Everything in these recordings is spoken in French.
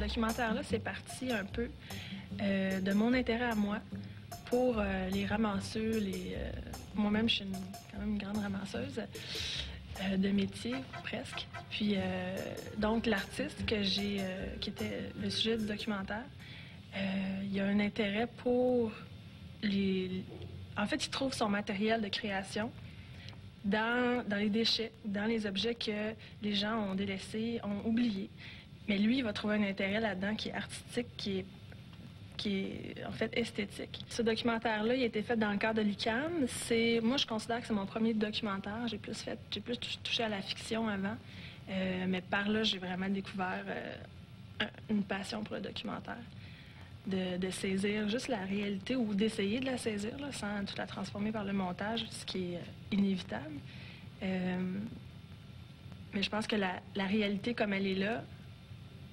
documentaire-là, c'est parti un peu de mon intérêt à moi pour les ramasseux. Moi-même, je suis quand même une grande ramasseuse de métier, presque. Puis, donc, l'artiste qui était le sujet du documentaire, il y a un intérêt pour les... En fait, il trouve son matériel de création dans les déchets, dans les objets que les gens ont délaissés, ont oubliés. Mais lui, il va trouver un intérêt là-dedans qui est artistique, qui est en fait esthétique. Ce documentaire-là, il a été fait dans le cadre de l'UQAM. Moi, je considère que c'est mon premier documentaire. J'ai plus touché à la fiction avant. Mais par là, j'ai vraiment découvert une passion pour le documentaire. De saisir juste la réalité ou d'essayer de la saisir là, sans tout la transformer par le montage, ce qui est inévitable. Mais je pense que la réalité comme elle est là,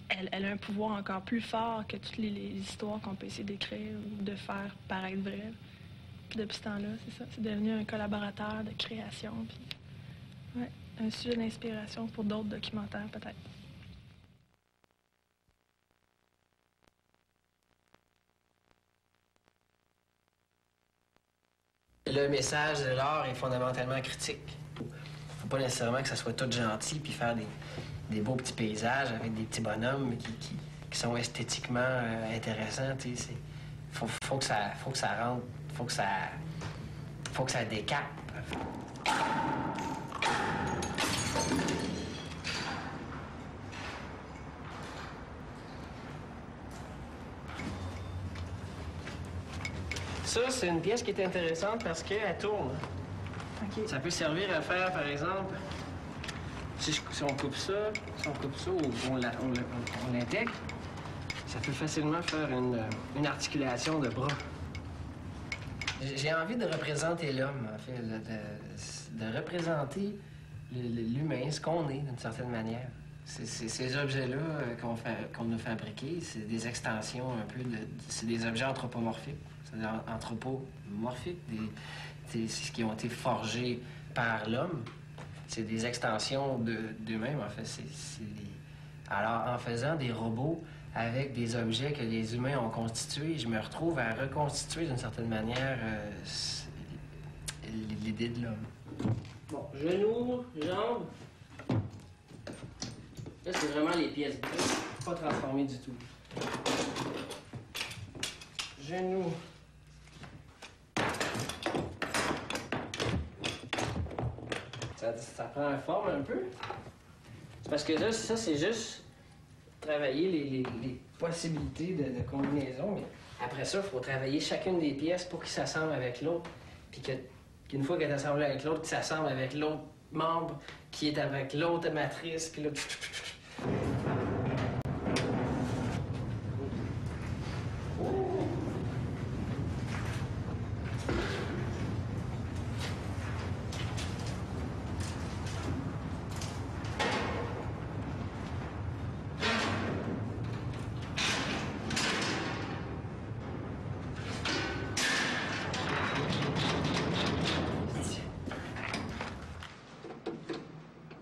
elle a un pouvoir encore plus fort que toutes les histoires qu'on peut essayer d'écrire ou de faire paraître vraies. Puis depuis ce temps-là, c'est ça. C'est devenu un collaborateur de création. Puis, ouais, un sujet d'inspiration pour d'autres documentaires, peut-être. Le message de l'art est fondamentalement critique. Faut pas nécessairement que ça soit tout gentil puis faire des beaux petits paysages avec des petits bonhommes qui sont esthétiquement intéressants. Faut que ça rentre, faut que ça décape. Ça, c'est une pièce qui est intéressante parce qu'elle tourne. Okay. Ça peut servir à faire, par exemple, si on coupe ça ou on l'intègre, ça peut facilement faire une articulation de bras. J'ai envie de représenter l'homme, en fait, de représenter l'humain, ce qu'on est, d'une certaine manière. Ces objets-là qu'on a fabriqués, c'est des extensions un peu c'est des objets anthropomorphiques. C'est-à-dire anthropomorphiques, c'est qui ont été forgés par l'homme. C'est des extensions d'eux-mêmes, en fait. Alors, en faisant des robots avec des objets que les humains ont constitués, je me retrouve à reconstituer d'une certaine manière l'idée de l'homme. Bon, genoux, jambes. Là, c'est vraiment les pièces brunes, pas transformées du tout. Genoux. Ça prend une forme un peu. C'est parce que là, ça, c'est juste travailler les possibilités de combinaison. Mais après ça, il faut travailler chacune des pièces pour qu'ils s'assemblent avec l'autre. Puis qu'une fois qu'elle est assemblée avec l'autre, qu'ils s'assemblent avec l'autre membre qui est avec l'autre matrice. Puis là...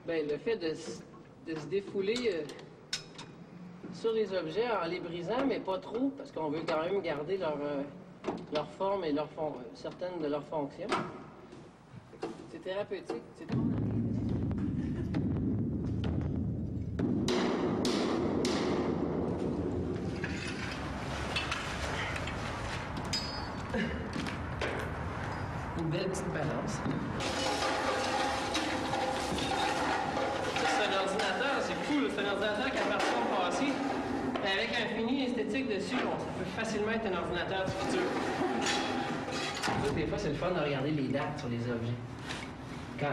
Bien, le fait de se défouler sur les objets en les brisant, mais pas trop, parce qu'on veut quand même garder leur forme et certaines de leurs fonctions. C'est thérapeutique, c'est tout. Une belle petite balance. C'est un ordinateur, c'est cool. C'est un ordinateur qui appartient au passé. Mais avec un fini esthétique dessus, bon, ça peut facilement être un ordinateur du futur. Des fois, c'est le fun de regarder les dates sur les objets. Quand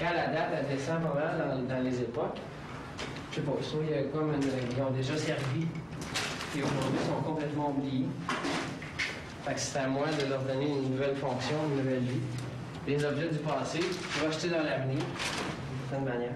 la date, elle descend pas mal dans les époques, je sais pas, soit il y a comme ils ont déjà servi et aujourd'hui ils sont complètement oubliés. Fait que c'est à moi de leur donner une nouvelle fonction, une nouvelle vie. Les objets du passé, projetés dans l'avenir, d'une certaine manière.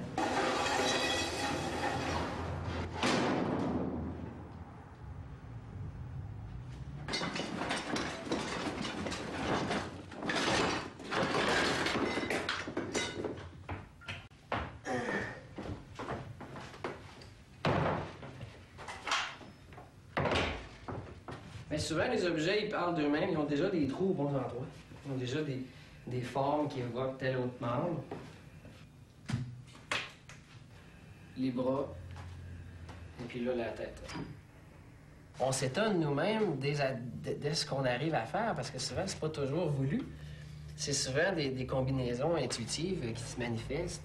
Mais souvent, les objets, ils parlent d'eux-mêmes. Ils ont déjà des trous aux bons endroits. Ils ont déjà des formes qui évoquent tel autre membre. Les bras. Et puis là, la tête. On s'étonne nous-mêmes de ce qu'on arrive à faire, parce que souvent, c'est pas toujours voulu. C'est souvent des combinaisons intuitives qui se manifestent.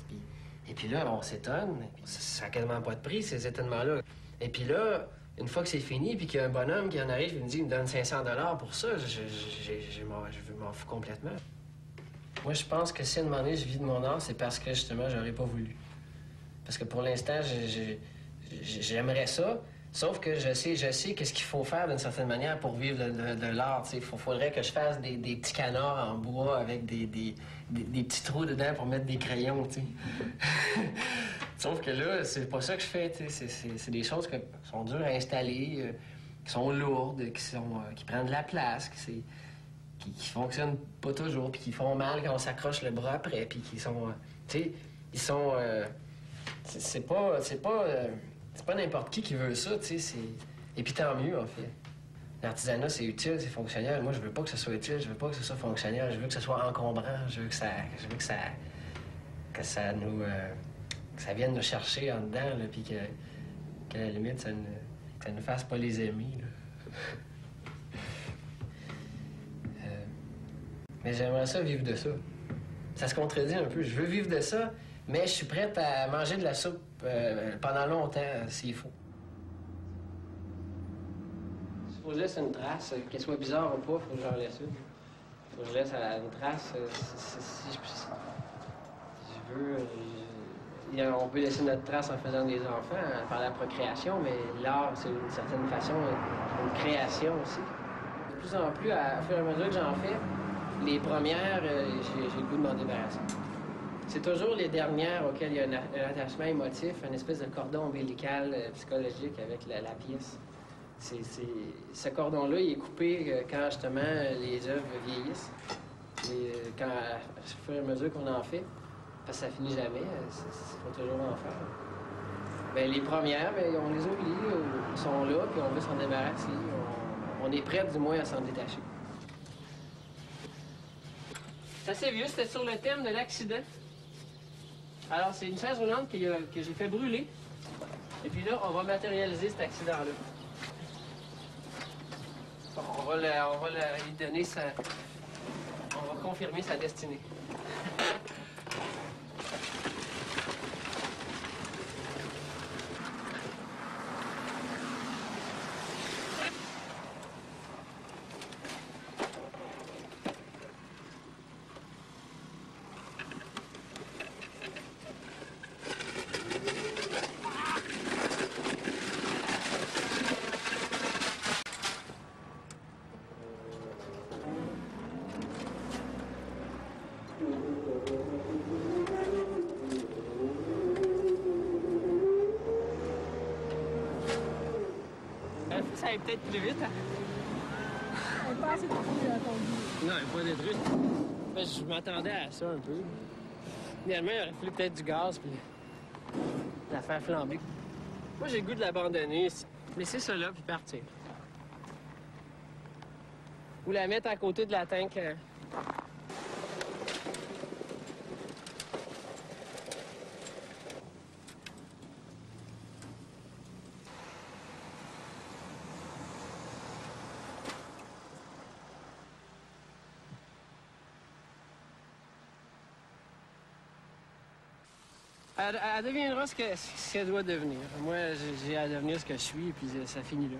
Et puis là, on s'étonne. Ça n'a quasiment pas de prix, ces étonnements-là. Et puis là, une fois que c'est fini, puis qu'il y a un bonhomme qui en arrive et me dit qu'il me donne 500 $ pour ça, je m'en fous complètement. Moi, je pense que si à un moment donné, je vis de mon art, c'est parce que, justement, j'aurais pas voulu. Parce que pour l'instant, j'aimerais ça, sauf que je sais qu'est-ce qu'il faut faire d'une certaine manière pour vivre de l'art. Il faudrait que je fasse des petits canards en bois avec des petits trous dedans pour mettre des crayons, tu sais. Sauf que là, c'est pas ça que je fais, tu sais. C'est des choses qui sont dures à installer, qui sont lourdes, qui prennent de la place, qui fonctionnent pas toujours, puis qui font mal quand on s'accroche le bras après, puis qui sont... tu sais, ils sont... c'est pas n'importe qui veut ça, tu sais. Et puis tant mieux, en fait. L'artisanat, c'est utile, c'est fonctionnel. Moi, je veux pas que ce soit utile, je veux pas que ce soit fonctionnel, je veux que ce soit encombrant, je veux que ça vienne nous chercher en dedans, là, puis qu'à la limite, ça ne fasse pas les amis, là. Mais j'aimerais ça vivre de ça. Ça se contredit un peu. Je veux vivre de ça, mais je suis prête à manger de la soupe pendant longtemps, s'il faut. Il faut que je laisse une trace, qu'elle soit bizarre ou pas, il faut que j'en laisse une. Il faut que je laisse une trace. Si je veux... on peut laisser notre trace en faisant des enfants, par la procréation, mais l'art, c'est d'une certaine façon une création aussi. De plus en plus, à fur et à mesure que j'en fais, les premières, j'ai le goût de m'en débarrasser. C'est toujours les dernières auxquelles il y a un attachement émotif, une espèce de cordon ombilical psychologique avec la pièce. Ce cordon-là, il est coupé quand, justement, les œuvres vieillissent. Et quand, à fur et à mesure qu'on en fait, parce que ça finit jamais, il faut toujours en faire. Bien, les premières, bien, on les oublie, ils sont là, puis on veut s'en débarrasser. On est prêt, du moins, à s'en détacher. C'est assez vieux, c'était sur le thème de l'accident. Alors, c'est une chaise roulante que j'ai fait brûler. Et puis là, on va matérialiser cet accident-là. On va lui donner on va confirmer sa destinée. Ça allait peut-être plus vite, hein? Elle est pas assez détruite à ton goût. Non, elle n'est pas détruite. Ben, je m'attendais à ça un peu. Finalement, il aurait fallu peut-être du gaz, puis la faire flamber. Moi, j'ai le goût de l'abandonner, laisser ça là, puis partir. Ou la mettre à côté de la tank. Elle deviendra ce qu'elle doit devenir. Moi, j'ai à devenir ce que je suis, et puis ça finit là.